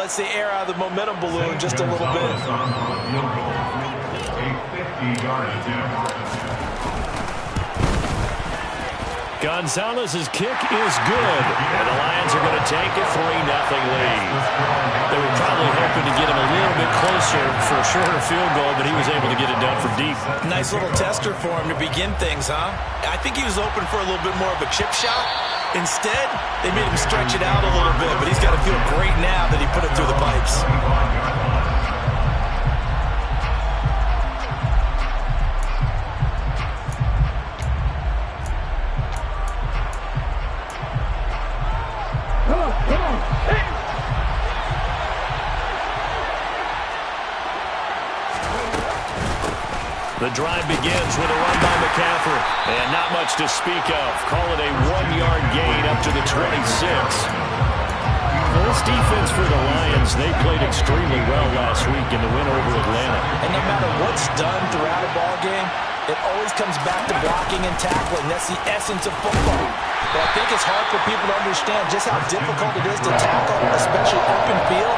lets the air out of the momentum balloon just a little bit. Gonzalez's kick is good, and the Lions are going to take a 3-0 lead. They were probably hoping to get him a little bit closer for a shorter field goal, but he was able to get it done from deep. Nice little tester for him to begin things, huh? I think he was open for a little bit more of a chip shot. Instead, they made him stretch it out a little bit, but he's got to feel great now that he put it through the pipes. The drive begins with a run by McCaffrey. And not much to speak of. Call it a 1-yard gain up to the 26. Well, this defense for the Lions, they played extremely well last week in the win over Atlanta. And no matter what's done throughout a ball game, it always comes back to blocking and tackling. That's the essence of football. But I think it's hard for people to understand just how difficult it is to tackle, especially open field.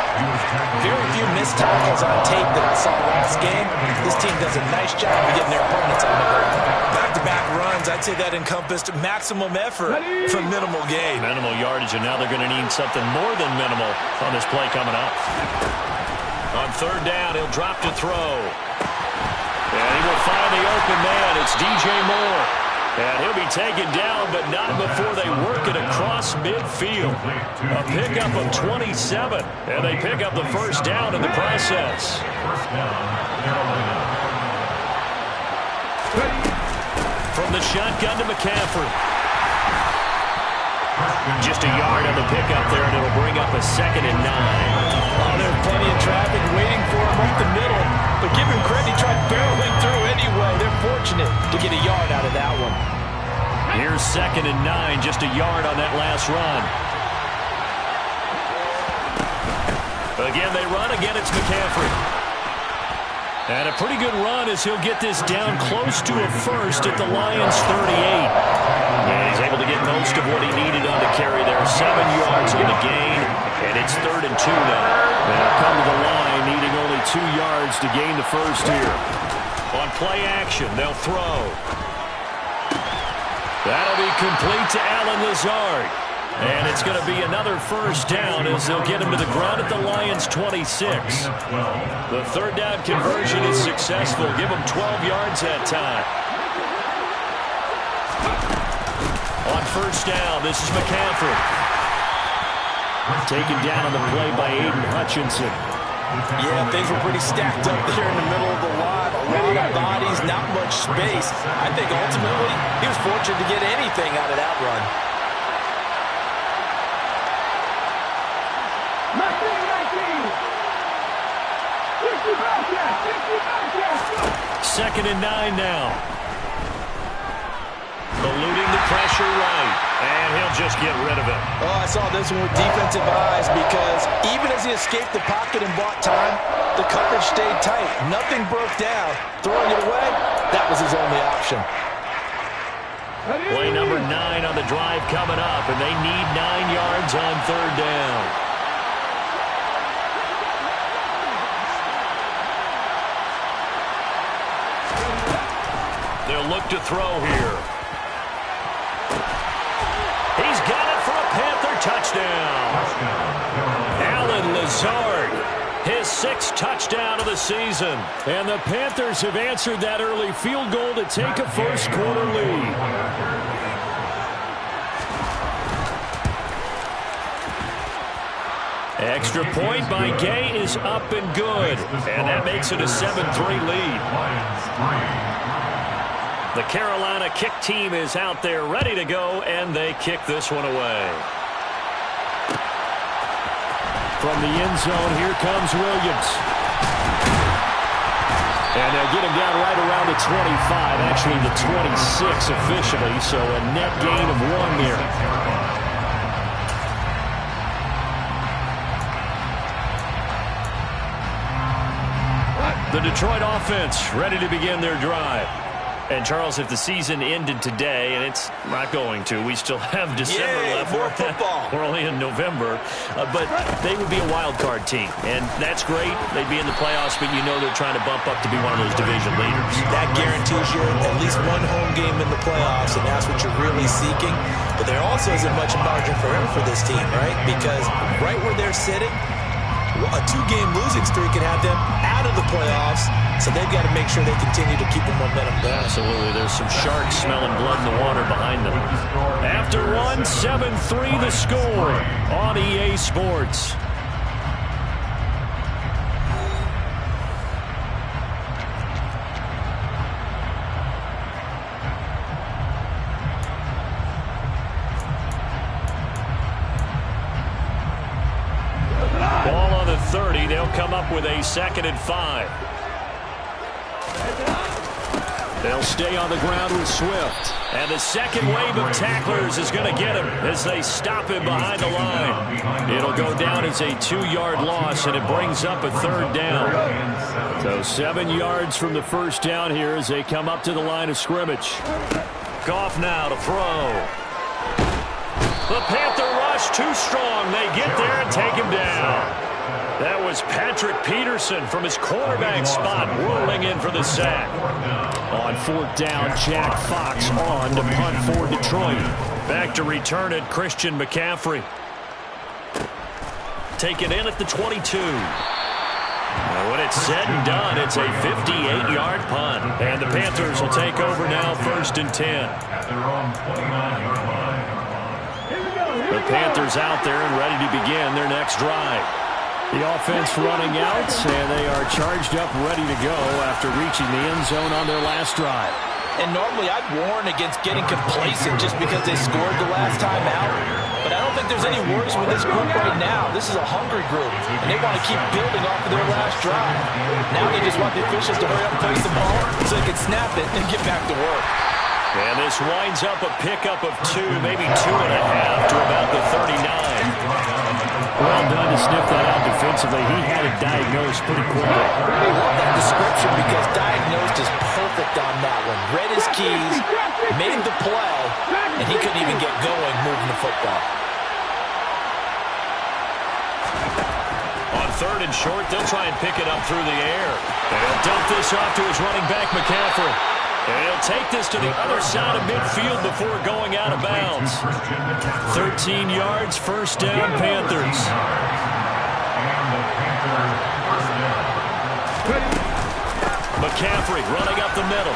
Very few missed tackles on tape that I saw last game. This team does a nice job of getting their opponents on the ground. Back-to-back runs, I'd say that encompassed maximum effort for minimal gain. Minimal yardage, and now they're going to need something more than minimal on this play coming up. On third down, he'll drop to throw. And he will find the open man. It's DJ Moore. And he'll be taken down, but not before they work it across midfield. A pickup of 27, and they pick up the first down in the process. From the shotgun to McCaffrey. Just a yard on the pickup there, and it'll bring up a 2nd and 9. Oh, there's plenty of traffic waiting for him up the middle. But give him credit, he tried barreling through anyway. They're fortunate to get a yard out of that one. Here's 2nd and 9, just a yard on that last run. Again, they run. Again, it's McCaffrey. And a pretty good run as he'll get this down close to a first at the Lions' 38. And he's able to get most of what he needed on the carry there. 7 yards on the gain, and it's 3rd and 2 now. They'll come to the line needing only 2 yards to gain the first here. On play action, they'll throw. That'll be complete to Allen Lazard. And it's going to be another first down as they'll get him to the ground at the Lions' 26. The third down conversion is successful. Give him 12 yards that time. On first down, this is McCaffrey. Taken down on the play by Aiden Hutchinson. Yeah, things were pretty stacked up there in the middle of the lot. A lot of bodies, not much space. I think ultimately he was fortunate to get anything out of that run. 2nd and 9 now. Eluding the pressure right. And he'll just get rid of it. Oh, I saw this one with defensive eyes because even as he escaped the pocket and bought time, the coverage stayed tight. Nothing broke down. Throwing it away, that was his only option. Play number 9 on the drive coming up, and they need 9 yards on third down. They'll look to throw here. He's got it for a Panther touchdown. Allen Lazard, his 6th touchdown of the season. And the Panthers have answered that early field goal to take a first-quarter lead. Extra point by Gay is up and good. And that makes it a 7-3 lead. The Carolina kick team is out there ready to go, and they kick this one away. From the end zone, here comes Williams. And they'll get him down right around the 25, actually the 26 officially, so a net gain of 1 there. The Detroit offense ready to begin their drive. And, Charles, if the season ended today, and it's not going to, we still have December left. More football. We're only in November. But they would be a wild card team. And that's great. They'd be in the playoffs, but you know they're trying to bump up to be one of those division leaders. That guarantees you at least one home game in the playoffs, and that's what you're really seeking. But there also isn't much margin for error for this team, right? Because right where they're sitting, a 2-game losing streak could have them out of the playoffs, so they've got to make sure they continue to keep the momentum going. Absolutely. There's some sharks smelling blood in the water behind them. After one, 7-3 the score on EA Sports. Ball on the 30. They'll come up with a 2nd and 5. They'll stay on the ground with Swift. And the second wave of tacklers is going to get him as they stop him behind the line. It'll go down as a 2-yard loss, and it brings up a 3rd down. So 7 yards from the first down here as they come up to the line of scrimmage. Goff now to throw. The Panther rush too strong. They get there and take him down. That was Patrick Peterson from his quarterback spot rolling in for the sack. On 4th down, Jack Fox on to punt for Detroit. Back to return it, Christian McCaffrey. Taken in at the 22. Now, when it's said and done, it's a 58-yard punt. And the Panthers will take over now, 1st and 10. The Panthers out there and ready to begin their next drive. The offense running out, and they are charged up, ready to go after reaching the end zone on their last drive. And normally I'd warn against getting complacent just because they scored the last time out. But I don't think there's any worries with this group right now. This is a hungry group, and they want to keep building off of their last drive. Now they just want the officials to hurry up and place the ball so they can snap it and get back to work. And this winds up a pickup of 2, maybe 2.5 to about the 39. Well done to sniff that out defensively. He had it diagnosed pretty quickly. I love that description because diagnosed is perfect on that one. Read his keys, made the play, and he couldn't even get going moving the football. On 3rd and short, they'll try and pick it up through the air. And he'll dump this off to his running back, McCaffrey. And he'll take this to the other side of midfield before going out of bounds. 13 yards, 1st down, Panthers. McCaffrey running up the middle.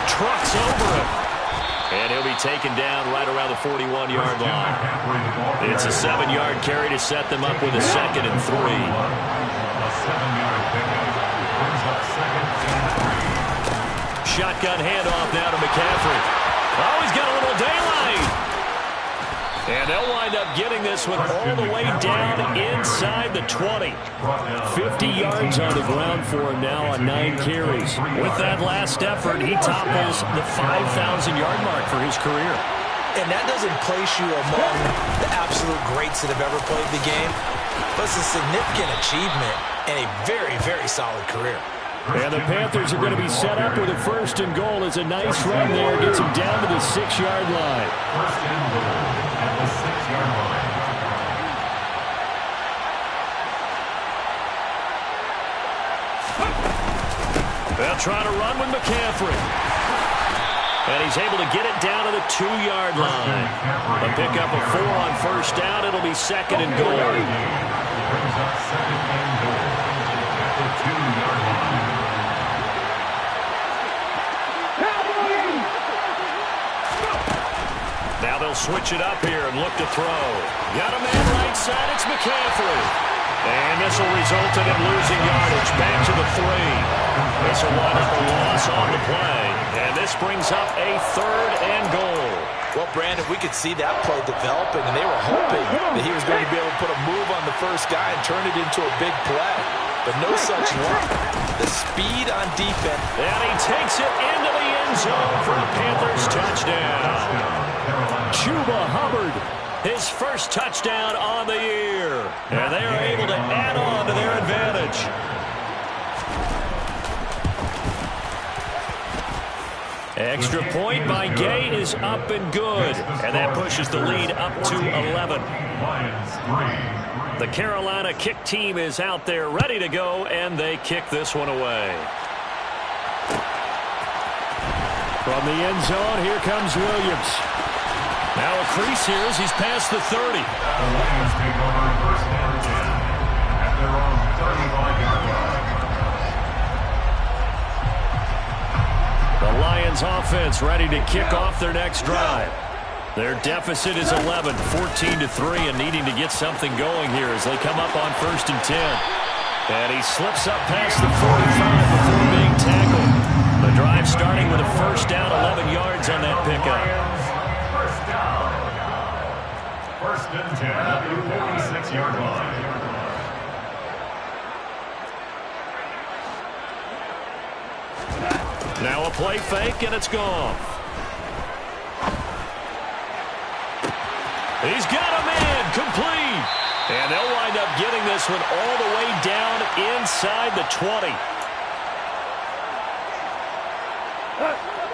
Trucks over him. And he'll be taken down right around the 41-yard line. It's a 7-yard carry to set them up with a 2nd and 3. Shotgun handoff now to McCaffrey. Oh, he's got a little daylight. And they'll wind up getting this one all the way down inside the 20. 50 yards on the ground for him now on 9 carries. With that last effort, he topples the 5,000-yard mark for his career. And that doesn't place you among the absolute greats that have ever played the game, but it's a significant achievement and a very, very solid career. And the Panthers are going to be set up with a 1st and goal. As a nice run there gets him down to the 6-yard line. They'll try to run with McCaffrey. And he's able to get it down to the 2-yard line. A pickup of 4 on 1st down. It'll be 2nd and goal. Now they'll switch it up here and look to throw. Got a man right side. It's McCaffrey. And this will result in him losing yardage. Back to the 3. This will wind up a loss on the play. And this brings up a 3rd and goal. Well, Brandon, we could see that play developing, and they were hoping that he was going to be able to put a move on the first guy and turn it into a big play. But no such luck. The speed on defense. And he takes it into the end zone for a Panthers touchdown. Chuba Hubbard, his first touchdown on the year. And they are able to add on to their advantage. Extra point by Gay is up and good. And that pushes the lead up to 11. The Carolina kick team is out there ready to go, and they kick this one away. From the end zone, here comes Williams. Now a crease here as he's past the 30. The Lions take over first and 10 at their own 35-yard line. The Lions offense ready to kick off their next drive. Their deficit is 11, 14-3, and needing to get something going here as they come up on first and 10. And he slips up past the 45 before being tackled. The drive starting with a first down, 11 yards on that pickup. First down. First and 10 at the 46-yard line. Now a play fake, and it's gone. He's got a man, complete. And they'll wind up getting this one all the way down inside the 20.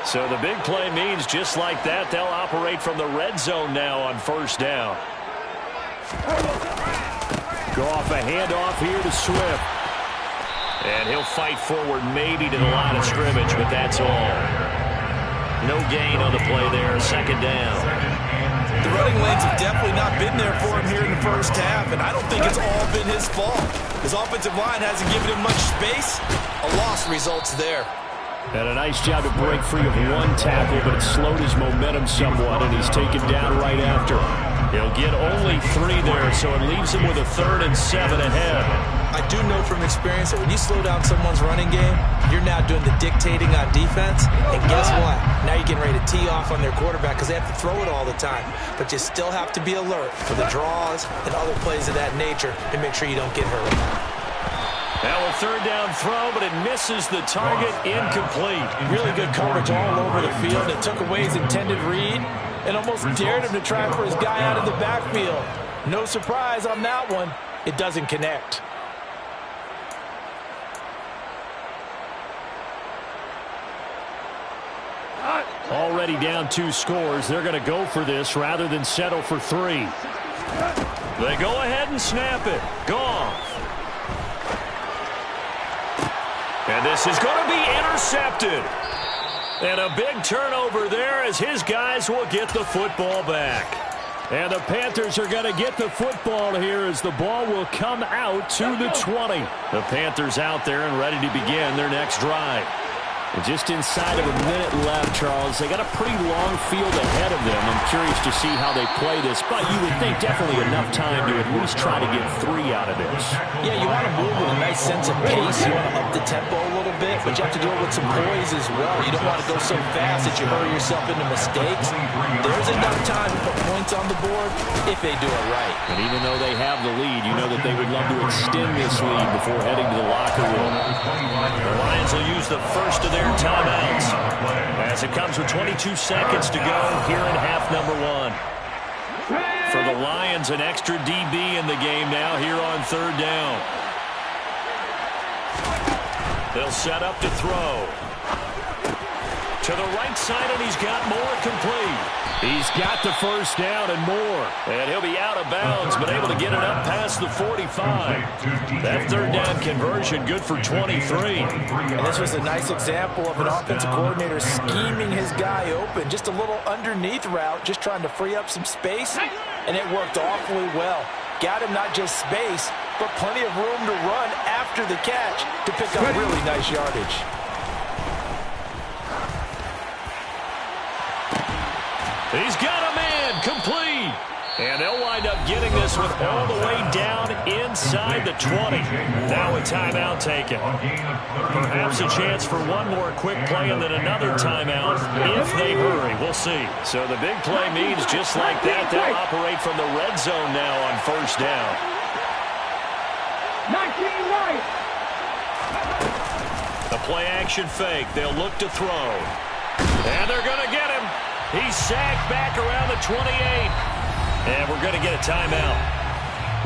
So the big play means just like that, they'll operate from the red zone now on first down. Go off a handoff here to Swift. And he'll fight forward maybe to the line of scrimmage, but that's all. No gain on the play there, second down. The running lanes have definitely not been there for him here in the first half, and I don't think it's all been his fault. His offensive line hasn't given him much space. A loss results there. And a nice job to break free of one tackle, but it slowed his momentum somewhat, and he's taken down right after. He'll get only 3 there, so it leaves him with a 3rd and 7 ahead. I do know from experience that when you slow down someone's running game, you're now doing the dictating on defense. And guess what? Now you're getting ready to tee off on their quarterback because they have to throw it all the time. But you still have to be alert for the draws and other plays of that nature and make sure you don't get hurt. Now a 3rd down throw, but it misses the target, incomplete. Really good coverage all over the field. It took away his intended read and almost dared him to try for his guy out of the backfield. No surprise on that one. It doesn't connect. Already down 2 scores. They're going to go for this rather than settle for 3. They go ahead and snap it. Gone. And this is going to be intercepted. And a big turnover there as his guys will get the football back. And the Panthers are going to get the football here as the ball will come out to the 20. The Panthers out there and ready to begin their next drive. And just inside of a minute left, Charles. They got a pretty long field ahead of them. I'm curious to see how they play this, but you would think definitely enough time to at least try to get 3 out of this. Yeah, you want to move with a nice sense of pace. You want to up the tempo a little bit, but you have to do it with some poise as well. You don't want to go so fast that you hurry yourself into mistakes. There's enough time to put points on the board if they do it right. And even though they have the lead, you know that they would love to extend this lead before heading to the locker room. The Lions will use the first of their timeouts as it comes with 22 seconds to go here in half number 1. For the Lions, an extra DB in the game now here on 3rd down. They'll set up to throw. To the right side, and he's got more complete. He's got the first down and more. And he'll be out of bounds, but able to get it up past the 45. That 3rd down conversion good for 23. And this was a nice example of an offensive coordinator scheming his guy open. Just a little underneath route, just trying to free up some space. And it worked awfully well. Got him not just space, but plenty of room to run after the catch to pick up really nice yardage. He's got a man, complete. And they'll wind up getting this one all the way down inside the 20. Now a timeout taken. Perhaps a chance for one more quick play and then another timeout if they hurry. We'll see. So the big play means just like that, they'll operate from the red zone now on first down. 19-9. The play action fake. They'll look to throw. And they're going to get him. He's sacked back around the 28. And we're going to get a timeout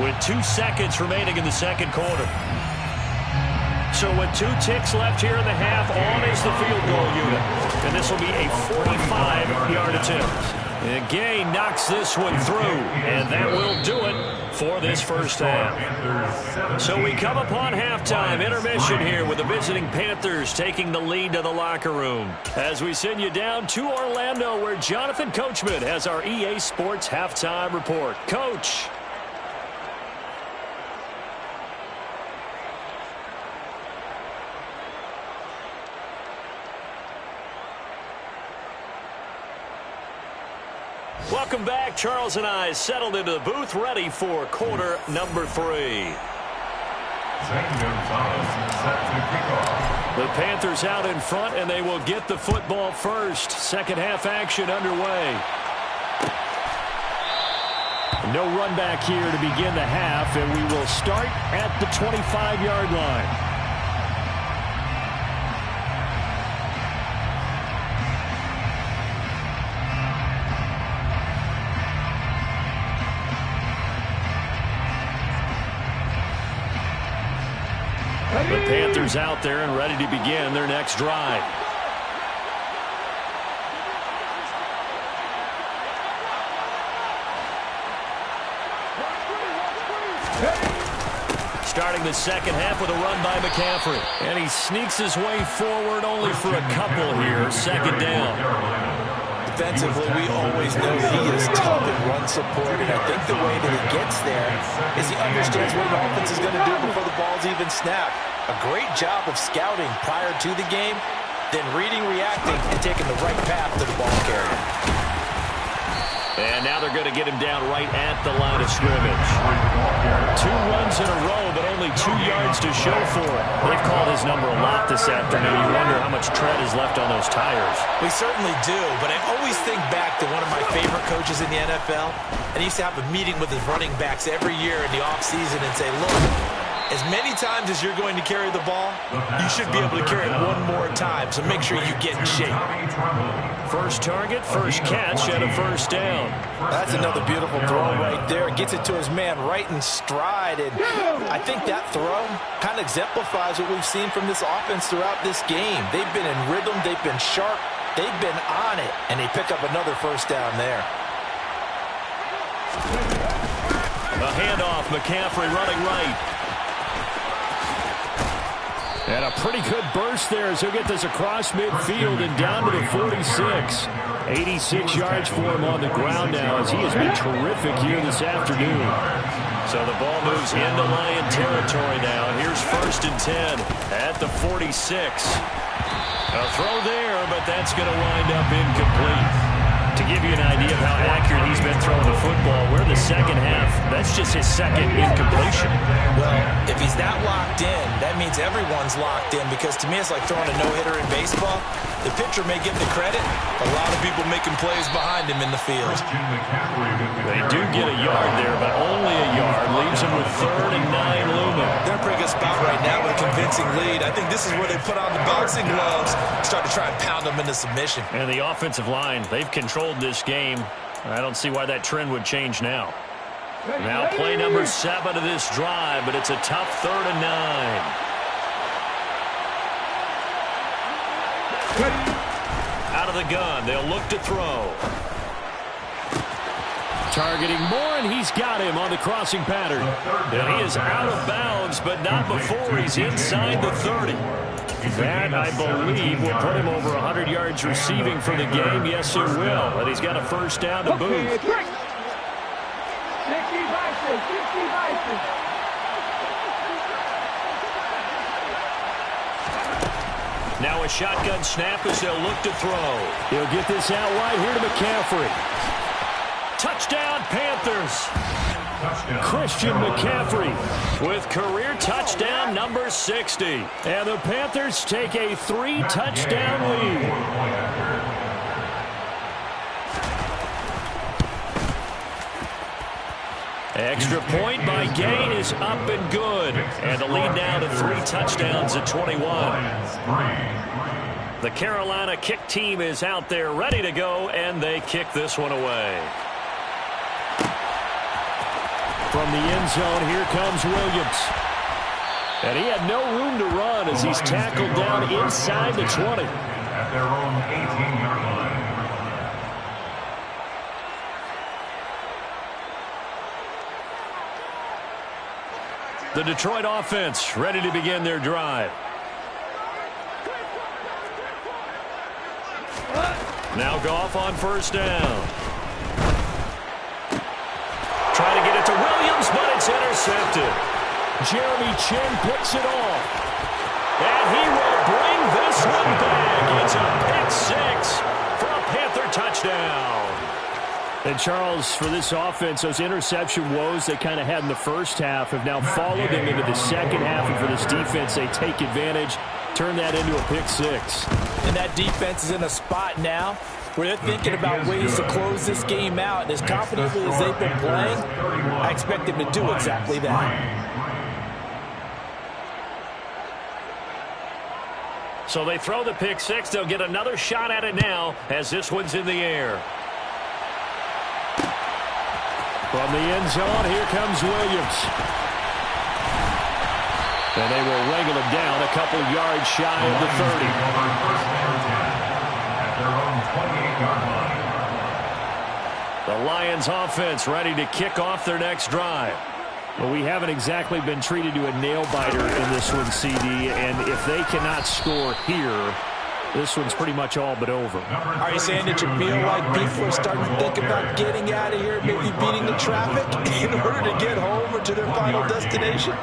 with 2 seconds remaining in the second quarter. So with 2 ticks left here in the half, on is the field goal unit. And this will be a 45-yard attempt. And Gay knocks this one through, and that will do it for this first half. So we come upon halftime, intermission here with the visiting Panthers taking the lead to the locker room. As we send you down to Orlando, where Jonathan Coachman has our EA Sports halftime report. Coach. Welcome back. Charles and I settled into the booth, ready for quarter number 3. The Panthers out in front, and they will get the football first. Second half action underway. No run back here to begin the half, and we will start at the 25-yard line. The Panthers out there and ready to begin their next drive. Starting the second half with a run by McCaffrey. And he sneaks his way forward only for a couple here. Second down. Defensively, we always know he is tough in run support, and I think the way that he gets there is he understands what an offense is going to do before the ball's even snapped. A great job of scouting prior to the game, then reading, reacting, and taking the right path to the ball carrier. And now they're going to get him down right at the line of scrimmage. 2 runs in a row, but only 2 yards to show for it. They've called his number a lot this afternoon. You wonder how much tread is left on those tires. We certainly do, but I always think back to one of my favorite coaches in the NFL, and he used to have a meeting with his running backs every year in the offseason and say, look, as many times as you're going to carry the ball, you should be able to carry it one more time, so make sure you get in shape. First target, first catch, and a first down. That's another beautiful throw right there. Gets it to his man right in stride, and I think that throw kind of exemplifies what we've seen from this offense throughout this game. They've been in rhythm, they've been sharp, they've been on it, and they pick up another first down there. A handoff, McCaffrey running right. And a pretty good burst there as he'll get this across midfield and down to the 46. 86 yards for him on the ground now as he has been terrific here this afternoon. So the ball moves into Lion territory now. Here's 1st and 10 at the 46. A throw there, but that's going to wind up incomplete. To give you an idea of how accurate he's been throwing the football, we're in the second half. That's just his second incompletion. Well, if he's that locked in, that means everyone's locked in, because to me it's like throwing a no-hitter in baseball. The pitcher may get the credit, a lot of people making plays behind him in the field. They do get a yard there, but only a yard. Leaves him with 3rd and 9 looming. They're in a pretty good spot right now with a convincing lead. I think this is where they put on the boxing gloves, start to try and pound them into submission. And the offensive line, they've controlled this game. I don't see why that trend would change now. Now play number 7 of this drive, but it's a tough 3rd and 9. Out of the gun, they'll look to throw. Targeting Moore, and he's got him on the crossing pattern. And he is out of bounds, but not before he's inside the 30. That, I believe, will put him over 100 yards receiving for the game. Yes, it will. And he's got a first down to boot. Now a shotgun snap as they'll look to throw. He'll get this out wide here to McCaffrey. Touchdown, Panthers. Touchdown. Christian McCaffrey with career touchdown number 60. And the Panthers take a 3-touchdown lead. Extra point by Gay is up and good. And the lead now to 3 touchdowns at 21. The Carolina kick team is out there ready to go, and they kick this one away. From the end zone, here comes Williams. And he had no room to run as he's tackled down inside the 20. At their own 18-yard line. The Detroit offense ready to begin their drive. Now Goff on first down. Trying to get it to Williams, but it's intercepted. Jeremy Chin picks it off. And he will bring this one back. It's a pick 6 for a Panther touchdown. And, Charles, for this offense, those interception woes they kind of had in the first half have now followed them into the second half. And for this defense, they take advantage, turn that into a pick 6. And that defense is in a spot now where they're thinking about ways to close this game out. And as confidently as they've been playing, I expect them to do exactly that. So they throw the pick 6. They'll get another shot at it now as this one's in the air. From the end zone, here comes Williams. And they will wrangle him down a couple yards shy of the 30. The Lions offense ready to kick off their next drive. Well, we haven't exactly been treated to a nail-biter in this one, CD, and if they cannot score here, this one's pretty much all but over. Are you saying that you feel like people are starting to think about getting out of here, maybe beating the traffic in order to get home or to their final destination?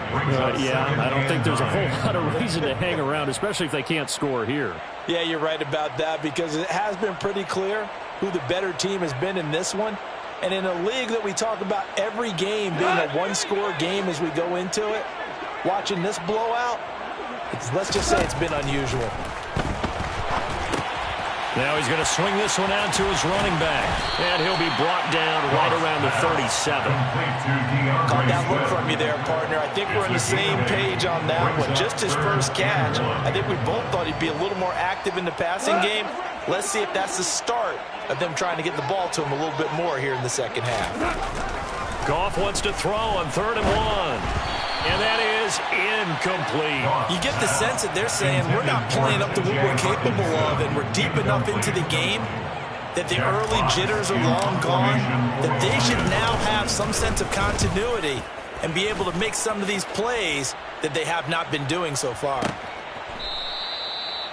Yeah, I don't think there's a whole lot of reason to hang around, especially if they can't score here. Yeah, you're right about that because it has been pretty clear who the better team has been in this one. And in a league that we talk about every game being a one-score game as we go into it, watching this blowout, let's just say it's been unusual. Now he's going to swing this one out to his running back. And he'll be brought down right around the 37. Caught that look from you there, partner. I think we're on the same page on that one. Just his first catch. I think we both thought he'd be a little more active in the passing game. Let's see if that's the start of them trying to get the ball to him a little bit more here in the second half. Goff wants to throw on 3rd and 1. And that is incomplete. You get the sense that they're saying we're not playing up to what we're capable of, and we're deep enough into the game that the early jitters are long gone, that they should now have some sense of continuity and be able to make some of these plays that they have not been doing so far.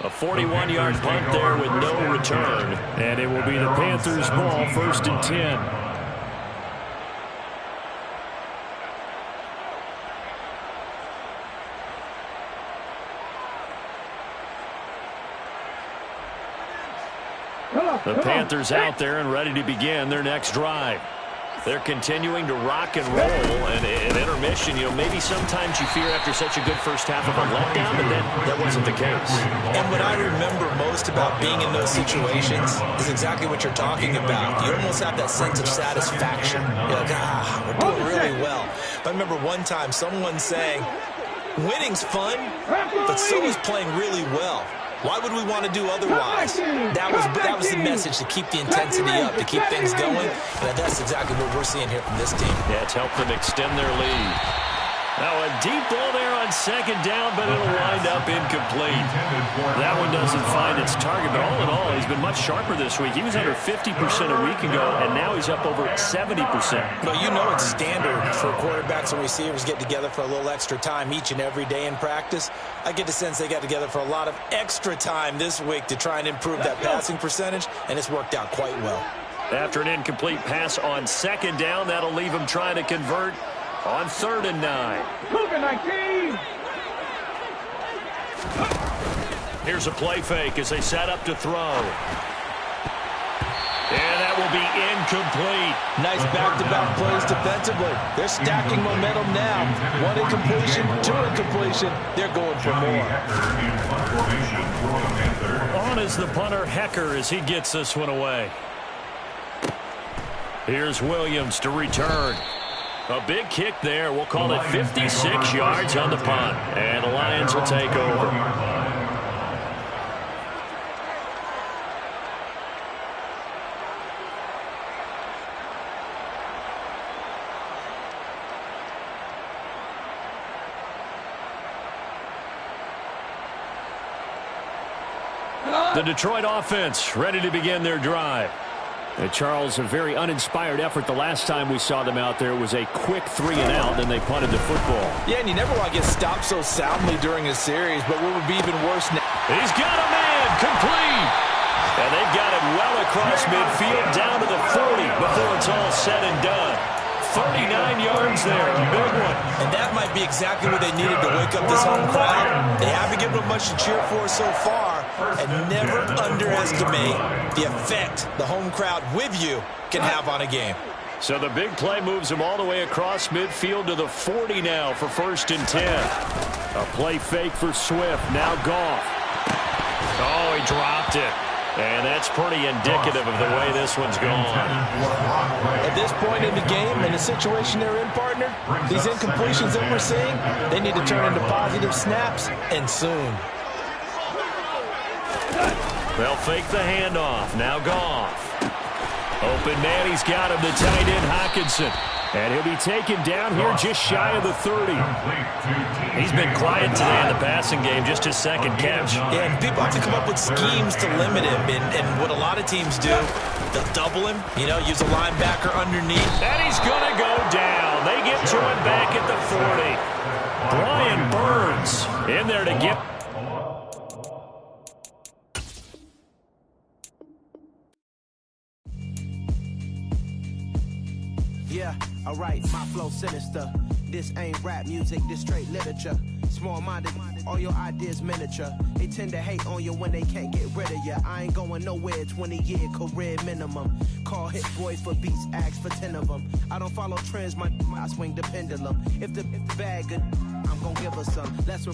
A 41-yard punt there with no return. And it will be the Panthers' ball, 1st and 10. The Panthers out there and ready to begin their next drive. They're continuing to rock and roll, and in intermission, maybe sometimes you fear after such a good first half of a letdown, but then that wasn't the case. And what I remember most about being in those situations is exactly what you're talking about. You almost have that sense of satisfaction. You're like, we're doing really well. I remember one time someone saying, winning's fun, but so is playing really well. Why would we want to do otherwise? That was the message, to keep the intensity up, to keep things going. And that's exactly what we're seeing here from this team. Yeah, it's helped them extend their lead. Now a deep ball there on 2nd down, but it'll wind up incomplete. That one doesn't find its target, but all in all, he's been much sharper this week. He was under 50% a week ago, and now he's up over 70%. Well, you know it's standard for quarterbacks and receivers get together for a little extra time each and every day in practice. I get the sense they got together for a lot of extra time this week to try and improve that passing percentage, and it's worked out quite well. After an incomplete pass on 2nd down, that'll leave him trying to convert on 3rd and 9. Here's a play fake as they set up to throw. And that will be incomplete. Nice back-to-back plays defensively. They're stacking momentum now. 1 incompletion, 2 incompletion. They're going for more. On is the punter, Hecker, as he gets this one away. Here's Williams to return. A big kick there. We'll call it 56 yards on the punt. And the Lions will take over. The Detroit offense ready to begin their drive. Charles, a very uninspired effort the last time we saw them out there. It was a quick 3-and-out, and they punted the football. Yeah, and you never want to get stopped so soundly during a series, but what would be even worse now? He's got a man, complete. And they've got it well across midfield, down to the 40 before it's all said and done. 39 yards there, big one. And that might be exactly what they needed to wake up this home crowd. They haven't given them much to cheer for so far, and never underestimate the effect the home crowd with you can have on a game. So the big play moves them all the way across midfield to the 40 now for 1st and 10. A play fake for Swift, now Goff. Oh, he dropped it. And that's pretty indicative of the way this one's gone. At this point in the game, in the situation they're in, partner, these incompletions that we're seeing, they need to turn into positive snaps, and soon. They'll fake the handoff. Now Goff. Open man, he's got him, the tight end Hockenson. And he'll be taken down here just shy of the 30. He's been quiet today in the passing game, just his second catch. Yeah, and people have to come up with schemes to limit him. And what a lot of teams do, they'll double him, use a linebacker underneath. And he's going to go down. They get to him back at the 40. Brian Burns in there to get... Yeah, alright, my flow sinister. This ain't rap music, this straight literature. Small-minded, all your ideas miniature. They tend to hate on you when they can't get rid of you. I ain't going nowhere, 20-year career minimum. Call hit boys for beats, ask for 10 of them. I don't follow trends, I swing the pendulum. If the bag good, I'm gonna give her some. Let's